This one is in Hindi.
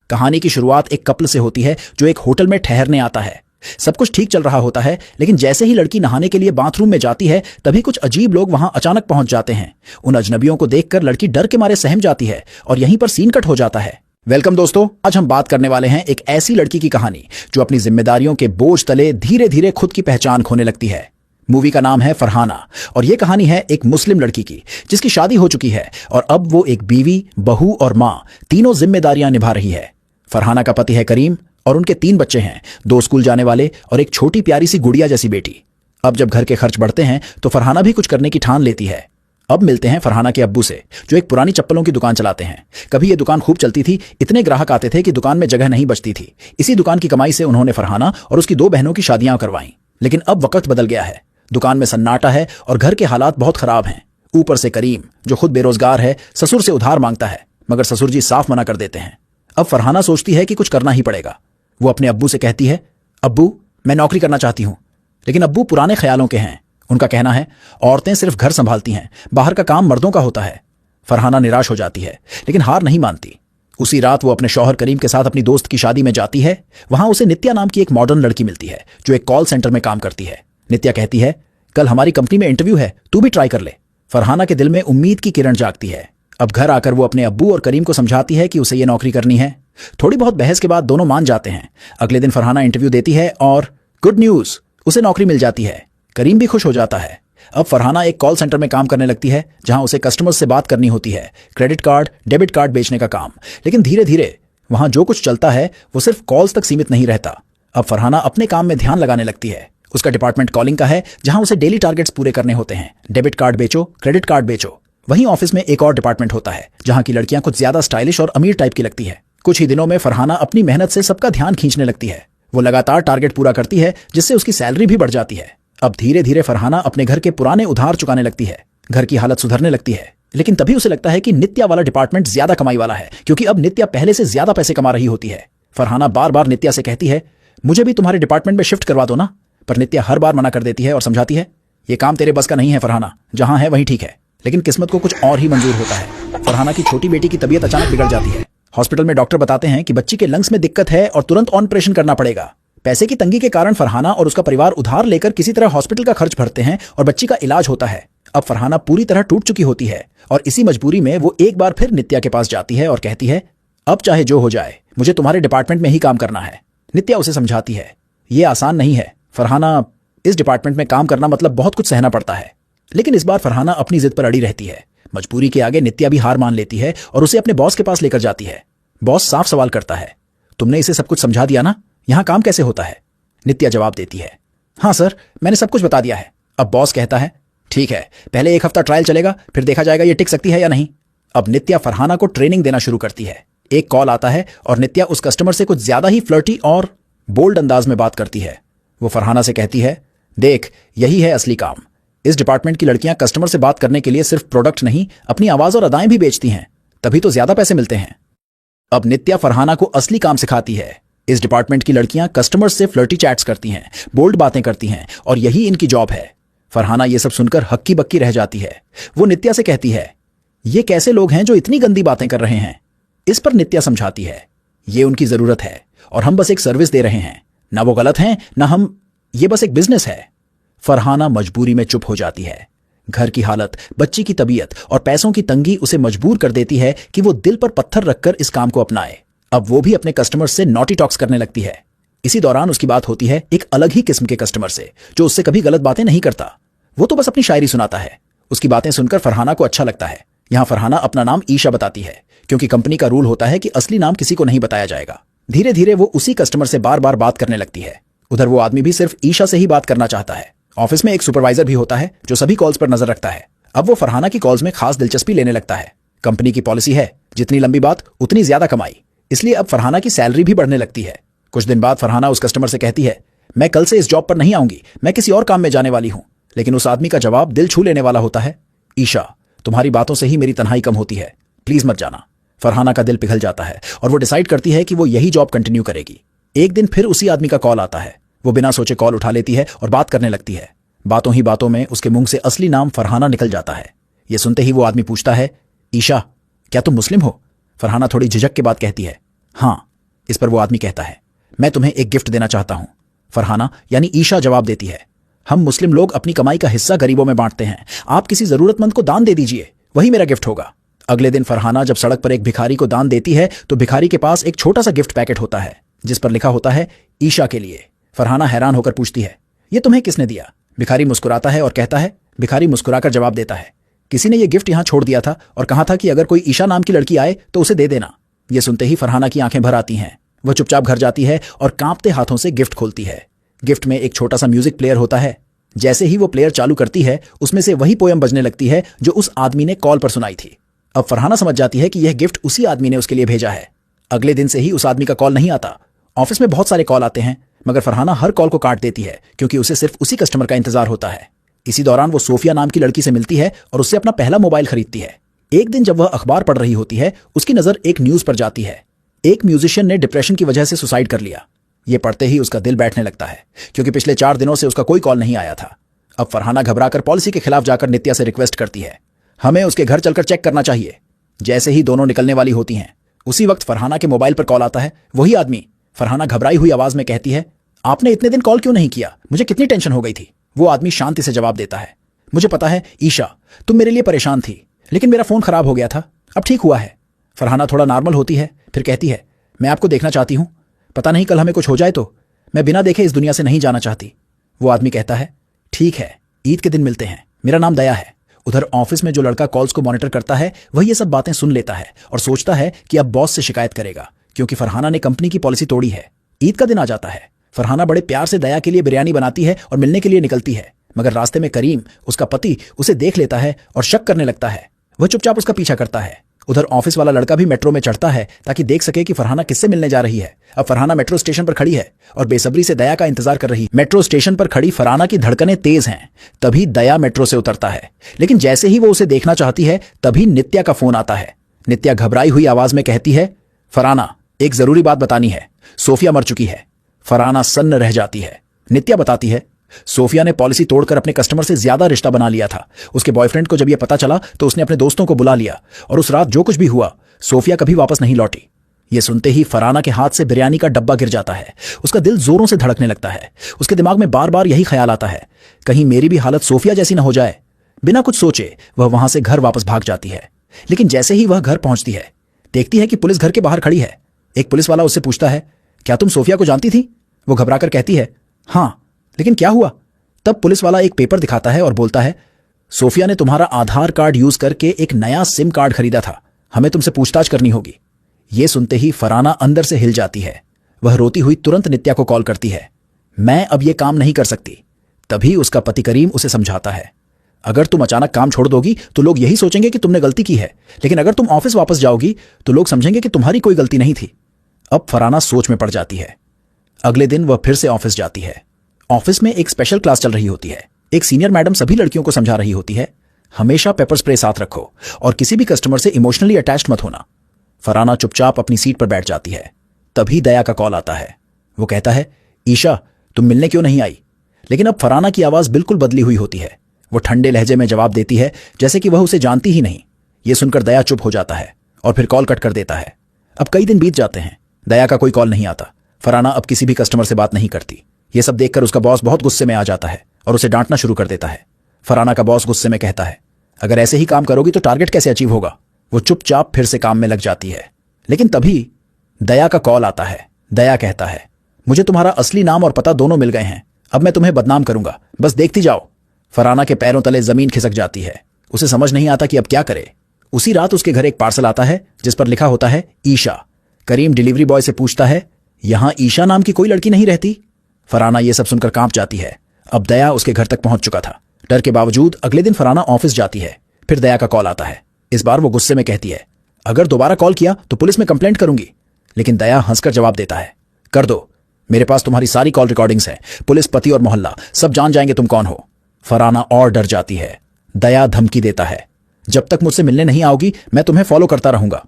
कहानी की शुरुआत एक कपल से होती है जो एक होटल में ठहरने आता है। सब कुछ ठीक चल रहा होता है, लेकिन जैसे ही लड़की नहाने के लिए बाथरूम में जाती है तभी कुछ अजीब लोग वहां अचानक पहुंच जाते हैं। उन अजनबियों को देखकर लड़की डर के मारे सहम जाती है और यहीं पर सीन कट हो जाता है। वेलकम दोस्तों, आज हम बात करने वाले हैं एक ऐसी लड़की की कहानी जो अपनी जिम्मेदारियों के बोझ तले धीरे धीरे खुद की पहचान खोने लगती है। मूवी का नाम है फरहाना और यह कहानी है एक मुस्लिम लड़की की जिसकी शादी हो चुकी है और अब वो एक बीवी, बहू और मां तीनों जिम्मेदारियां निभा रही है। फरहाना का पति है करीम और उनके 3 बच्चे हैं, 2 स्कूल जाने वाले और एक छोटी प्यारी सी गुड़िया जैसी बेटी। अब जब घर के खर्च बढ़ते हैं तो फरहाना भी कुछ करने की ठान लेती है। अब मिलते हैं फरहाना के अब्बू से, जो एक पुरानी चप्पलों की दुकान चलाते हैं। कभी ये दुकान खूब चलती थी, इतने ग्राहक आते थे कि दुकान में जगह नहीं बचती थी। इसी दुकान की कमाई से उन्होंने फरहाना और उसकी 2 बहनों की शादियां करवाईं। लेकिन अब वक्त बदल गया है, दुकान में सन्नाटा है और घर के हालात बहुत खराब हैं। ऊपर से करीम, जो खुद बेरोजगार है, ससुर से उधार मांगता है, मगर ससुर जी साफ मना कर देते हैं। अब फरहाना सोचती है कि कुछ करना ही पड़ेगा। वो अपने अब्बू से कहती है, अब्बू मैं नौकरी करना चाहती हूं। लेकिन अब्बू पुराने ख्यालों के हैं। उनका कहना है औरतें सिर्फ घर संभालती हैं, बाहर का काम मर्दों का होता है। फरहाना निराश हो जाती है, लेकिन हार नहीं मानती। उसी रात वो अपने शौहर करीम के साथ अपनी दोस्त की शादी में जाती है। वहां उसे नित्या नाम की एक मॉडर्न लड़की मिलती है जो एक कॉल सेंटर में काम करती है। नित्या कहती है, कल हमारी कंपनी में इंटरव्यू है, तू भी ट्राई कर ले। फरहाना के दिल में उम्मीद की किरण जागती है। अब घर आकर वो अपने अब्बू और करीम को समझाती है कि उसे ये नौकरी करनी है। थोड़ी बहुत बहस के बाद दोनों मान जाते हैं। अगले दिन फरहाना इंटरव्यू देती है और गुड न्यूज, उसे नौकरी मिल जाती है। करीम भी खुश हो जाता है। अब फरहाना एक कॉल सेंटर में काम करने लगती है जहां उसे कस्टमर्स से बात करनी होती है, क्रेडिट कार्ड, डेबिट कार्ड बेचने का काम। लेकिन धीरे धीरे वहां जो कुछ चलता है वो सिर्फ कॉल्स तक सीमित नहीं रहता। अब फरहाना अपने काम में ध्यान लगाने लगती है। उसका डिपार्टमेंट कॉलिंग का है, जहां उसे डेली टारगेट्स पूरे करने होते हैं। डेबिट कार्ड बेचो, क्रेडिट कार्ड बेचो। वहीं ऑफिस में एक और डिपार्टमेंट होता है जहां की लड़कियां कुछ ज्यादा स्टाइलिश और अमीर टाइप की लगती है। कुछ ही दिनों में फरहाना अपनी मेहनत से सबका ध्यान खींचने लगती है। वो लगातार टारगेट पूरा करती है, जिससे उसकी सैलरी भी बढ़ जाती है। अब धीरे धीरे फरहाना अपने घर के पुराने उधार चुकाने लगती है। घर की हालत सुधरने लगती है। लेकिन तभी उसे लगता है कि नित्या वाला डिपार्टमेंट ज्यादा कमाई वाला है, क्योंकि अब नित्या पहले से ज्यादा पैसे कमा रही होती है। फरहाना बार बार नित्या से कहती है, मुझे भी तुम्हारे डिपार्टमेंट में शिफ्ट करवा दो ना। पर नित्या हर बार मना कर देती है और समझाती है, ये काम तेरे बस का नहीं है फरहाना, जहां है वहीं ठीक है। लेकिन किस्मत को कुछ और ही मंजूर होता है। फरहाना की छोटी बेटी की तबीयत अचानक बिगड़ जाती है। हॉस्पिटल में डॉक्टर बताते हैं कि बच्ची के लंग्स में दिक्कत है और तुरंत ऑपरेशन करना पड़ेगा। पैसे की तंगी के कारण फरहाना और उसका परिवार उधार लेकर किसी तरह हॉस्पिटल का खर्च भरते हैं और बच्ची का इलाज होता है। अब फरहाना पूरी तरह टूट चुकी होती है और इसी मजबूरी में वो एक बार फिर नित्या के पास जाती है और कहती है, अब चाहे जो हो जाए, मुझे तुम्हारे डिपार्टमेंट में ही काम करना है। नित्या उसे समझाती है, ये आसान नहीं है फरहाना, इस डिपार्टमेंट में काम करना मतलब बहुत कुछ सहना पड़ता है। लेकिन इस बार फरहाना अपनी जिद पर अड़ी रहती है। मजबूरी के आगे नित्या भी हार मान लेती है और उसे अपने बॉस के पास लेकर जाती है। बॉस साफ सवाल करता है, तुमने इसे सब कुछ समझा दिया ना, यहां काम कैसे होता है? नित्या जवाब देती है, हाँ सर, मैंने सब कुछ बता दिया है। अब बॉस कहता है, ठीक है, पहले 1 हफ्ता ट्रायल चलेगा, फिर देखा जाएगा ये टिक सकती है या नहीं। अब नित्या फरहाना को ट्रेनिंग देना शुरू करती है। एक कॉल आता है और नित्या उस कस्टमर से कुछ ज्यादा ही फ्लर्टी और बोल्ड अंदाज में बात करती है। वो फरहाना से कहती है, देख, यही है असली काम। इस डिपार्टमेंट की लड़कियां कस्टमर से बात करने के लिए सिर्फ प्रोडक्ट नहीं, अपनी आवाज और अदाएं भी बेचती हैं, तभी तो ज्यादा पैसे मिलते हैं। अब नित्या फरहाना को असली काम सिखाती है। इस डिपार्टमेंट की लड़कियां कस्टमर से फ्लर्टी चैट्स करती हैं, बोल्ड बातें करती हैं और यही इनकी जॉब है। फरहाना ये सब सुनकर हक्की बक्की रह जाती है। वो नित्या से कहती है, ये कैसे लोग हैं जो इतनी गंदी बातें कर रहे हैं? इस पर नित्या समझाती है, ये उनकी जरूरत है और हम बस एक सर्विस दे रहे हैं, ना वो गलत हैं ना हम, ये बस एक बिजनेस है। फरहाना मजबूरी में चुप हो जाती है। घर की हालत, बच्ची की तबीयत और पैसों की तंगी उसे मजबूर कर देती है कि वो दिल पर पत्थर रखकर इस काम को अपनाए। अब वो भी अपने कस्टमर से नॉटी टॉक्स करने लगती है। इसी दौरान उसकी बात होती है एक अलग ही किस्म के कस्टमर से, जो उससे कभी गलत बातें नहीं करता। वो तो बस अपनी शायरी सुनाता है। उसकी बातें सुनकर फरहाना को अच्छा लगता है। यहां फरहाना अपना नाम ईशा बताती है, क्योंकि कंपनी का रूल होता है कि असली नाम किसी को नहीं बताया जाएगा। धीरे धीरे वो उसी कस्टमर से बार बार बात करने लगती है। उधर वो आदमी भी सिर्फ ईशा से ही बात करना चाहता है। ऑफिस में एक सुपरवाइजर भी होता है जो सभी कॉल्स पर नजर रखता है। अब वो फरहाना की कॉल्स में खास दिलचस्पी लेने लगता है। कंपनी की पॉलिसी है, जितनी लंबी बात उतनी ज्यादा कमाई, इसलिए अब फरहाना की सैलरी भी बढ़ने लगती है। कुछ दिन बाद फरहाना उस कस्टमर से कहती है, मैं कल से इस जॉब पर नहीं आऊंगी, मैं किसी और काम में जाने वाली हूं। लेकिन उस आदमी का जवाब दिल छू लेने वाला होता है, ईशा, तुम्हारी बातों से ही मेरी तन्हाई कम होती है, प्लीज मत जाना। फरहाना का दिल पिघल जाता है और वो डिसाइड करती है कि वो यही जॉब कंटिन्यू करेगी। एक दिन फिर उसी आदमी का कॉल आता है। वो बिना सोचे कॉल उठा लेती है और बात करने लगती है। बातों ही बातों में उसके मुंह से असली नाम फरहाना निकल जाता है। ये सुनते ही वो आदमी पूछता है, ईशा, क्या तुम मुस्लिम हो? फरहाना थोड़ी झिझक के बाद कहती है, हाँ, इस पर वो आदमी कहता है, मैं तुम्हें एक गिफ्ट देना चाहता हूं। फरहाना यानी ईशा जवाब देती है, हम मुस्लिम लोग अपनी कमाई का हिस्सा गरीबों में बांटते हैं, आप किसी जरूरतमंद को दान दे दीजिए, वही मेरा गिफ्ट होगा। अगले दिन फरहाना जब सड़क पर एक भिखारी को दान देती है तो भिखारी के पास एक छोटा सा गिफ्ट पैकेट होता है जिस पर लिखा होता है ईशा के लिए। फरहाना हैरान होकर पूछती है, ये तुम्हें किसने दिया? भिखारी मुस्कुराता है और कहता है, भिखारी मुस्कुराकर जवाब देता है, किसी ने यह गिफ्ट यहां छोड़ दिया था और कहा था कि अगर कोई ईशा नाम की लड़की आए तो उसे दे देना। यह सुनते ही फरहाना की आंखें भर आती हैं। वह चुपचाप घर जाती है और कांपते हाथों से गिफ्ट खोलती है। गिफ्ट में एक छोटा सा म्यूजिक प्लेयर होता है। जैसे ही वो प्लेयर चालू करती है उसमें से वही पोयम बजने लगती है जो उस आदमी ने कॉल पर सुनाई थी। अब फरहाना समझ जाती है कि यह गिफ्ट उसी आदमी ने उसके लिए भेजा है। अगले दिन से ही उस आदमी का कॉल नहीं आता। ऑफिस में बहुत सारे कॉल आते हैं मगर फरहाना हर कॉल को काट देती है क्योंकि उसे सिर्फ उसी कस्टमर का इंतजार होता है। इसी दौरान वो सोफिया नाम की लड़की से मिलती है और उससे अपना पहला मोबाइल खरीदती है। एक दिन जब वह अखबार पढ़ रही होती है उसकी नजर एक न्यूज पर जाती है, एक म्यूजिशियन ने डिप्रेशन की वजह से सुसाइड कर लिया। ये पढ़ते ही उसका दिल बैठने लगता है क्योंकि पिछले 4 दिनों से उसका कोई कॉल नहीं आया था। अब फरहाना घबराकर पॉलिसी के खिलाफ जाकर नित्या से रिक्वेस्ट करती है, हमें उसके घर चलकर चेक करना चाहिए। जैसे ही दोनों निकलने वाली होती हैं उसी वक्त फरहाना के मोबाइल पर कॉल आता है। वही आदमी। फरहाना घबराई हुई आवाज में कहती है, आपने इतने दिन कॉल क्यों नहीं किया? मुझे कितनी टेंशन हो गई थी। वो आदमी शांति से जवाब देता है, मुझे पता है ईशा, तुम मेरे लिए परेशान थी लेकिन मेरा फोन खराब हो गया था, अब ठीक हुआ है। फरहाना थोड़ा नॉर्मल होती है, फिर कहती है, मैं आपको देखना चाहती हूं, पता नहीं कल हमें कुछ हो जाए तो मैं बिना देखे इस दुनिया से नहीं जाना चाहती। वो आदमी कहता है, ठीक है, ईद के दिन मिलते हैं, मेरा नाम दया है। उधर ऑफिस में जो लड़का कॉल्स को मॉनिटर करता है वह ये सब बातें सुन लेता है और सोचता है कि अब बॉस से शिकायत करेगा क्योंकि फरहाना ने कंपनी की पॉलिसी तोड़ी है। ईद का दिन आ जाता है। फरहाना बड़े प्यार से दया के लिए बिरयानी बनाती है और मिलने के लिए निकलती है मगर रास्ते में करीम, उसका पति, उसे देख लेता है और शक करने लगता है। वह चुपचाप उसका पीछा करता है। उधर ऑफिस वाला लड़का भी मेट्रो में चढ़ता है ताकि देख सके कि फरहाना किससे मिलने जा रही है। अब फरहाना मेट्रो स्टेशन पर खड़ी है और बेसब्री से दया का इंतजार कर रही है। मेट्रो स्टेशन पर खड़ी फरहाना की धड़कनें तेज हैं। तभी दया मेट्रो से उतरता है लेकिन जैसे ही वो उसे देखना चाहती है तभी नित्या का फोन आता है। नित्या घबराई हुई आवाज में कहती है, फरहाना, एक जरूरी बात बतानी है, सोफिया मर चुकी है। फरहाना सन्न रह जाती है। नित्या बताती है, सोफिया ने पॉलिसी तोड़कर अपने कस्टमर से ज्यादा रिश्ता बना लिया था। उसके बॉयफ्रेंड को जब यह पता चला तो उसने अपने दोस्तों को बुला लिया और उस रात जो कुछ भी हुआ सोफिया कभी वापस नहीं लौटी। यह सुनते ही फरहाना के हाथ से बिरयानी का डब्बा गिर जाता है। उसका दिल जोरों से धड़कने लगता है। उसके दिमाग में बार बार यही ख्याल आता है, कहीं मेरी भी हालत सोफिया जैसी न हो जाए। बिना कुछ सोचे वह वहां से घर वापस भाग जाती है। लेकिन जैसे ही वह घर पहुंचती है देखती है कि पुलिस घर के बाहर खड़ी है। एक पुलिस वाला उससे पूछता है, क्या तुम सोफिया को जानती थी? वो घबराकर कहती है, हाँ, लेकिन क्या हुआ? तब पुलिस वाला एक पेपर दिखाता है और बोलता है, सोफिया ने तुम्हारा आधार कार्ड यूज करके एक नया सिम कार्ड खरीदा था, हमें तुमसे पूछताछ करनी होगी। यह सुनते ही फरहाना अंदर से हिल जाती है। वह रोती हुई तुरंत नित्या को कॉल करती है, मैं अब यह काम नहीं कर सकती। तभी उसका पति करीम उसे समझाता है, अगर तुम अचानक काम छोड़ दोगी तो लोग यही सोचेंगे कि तुमने गलती की है, लेकिन अगर तुम ऑफिस वापस जाओगी तो लोग समझेंगे कि तुम्हारी कोई गलती नहीं थी। अब फरहाना सोच में पड़ जाती है। अगले दिन वह फिर से ऑफिस जाती है। ऑफिस में एक स्पेशल क्लास चल रही होती है। एक सीनियर मैडम सभी लड़कियों को समझा रही होती है, हमेशा पेपर स्प्रे साथ रखो और किसी भी कस्टमर से इमोशनली अटैच्ड मत होना। फरहाना चुपचाप अपनी सीट पर बैठ जाती है। तभी दया का कॉल आता है। वो कहता है, ईशा, तुम मिलने क्यों नहीं आई? लेकिन अब फरहाना की आवाज बिल्कुल बदली हुई होती है। वो ठंडे लहजे में जवाब देती है जैसे कि वह उसे जानती ही नहीं। यह सुनकर दया चुप हो जाता है और फिर कॉल कट कर देता है। अब कई दिन बीत जाते हैं, दया का कोई कॉल नहीं आता। फरहाना अब किसी भी कस्टमर से बात नहीं करती। यह सब देखकर उसका बॉस बहुत गुस्से में आ जाता है और उसे डांटना शुरू कर देता है। फरहाना का बॉस गुस्से में कहता है, अगर ऐसे ही काम करोगी तो टारगेट कैसे अचीव होगा? वो चुपचाप फिर से काम में लग जाती है। लेकिन तभी दया का कॉल आता है। दया कहता है, मुझे तुम्हारा असली नाम और पता दोनों मिल गए हैं, अब मैं तुम्हें बदनाम करूंगा, बस देखती जाओ। फरहाना के पैरों तले जमीन खिसक जाती है। उसे समझ नहीं आता कि अब क्या करे। उसी रात उसके घर एक पार्सल आता है जिस पर लिखा होता है, ईशा। करीम डिलीवरी बॉय से पूछता है, यहां ईशा नाम की कोई लड़की नहीं रहती? फरहाना यह सब सुनकर कांप जाती है। अब दया उसके घर तक पहुंच चुका था। डर के बावजूद अगले दिन फरहाना ऑफिस जाती है। फिर दया का कॉल आता है। इस बार वो गुस्से में कहती है, अगर दोबारा कॉल किया तो पुलिस में कंप्लेंट करूंगी। लेकिन दया हंसकर जवाब देता है, कर दो, मेरे पास तुम्हारी सारी कॉल रिकॉर्डिंग्स हैं, पुलिस, पति और मोहल्ला सब जान जाएंगे तुम कौन हो। फरहाना और डर जाती है। दया धमकी देता है, जब तक मुझसे मिलने नहीं आओगी मैं तुम्हें फॉलो करता रहूंगा।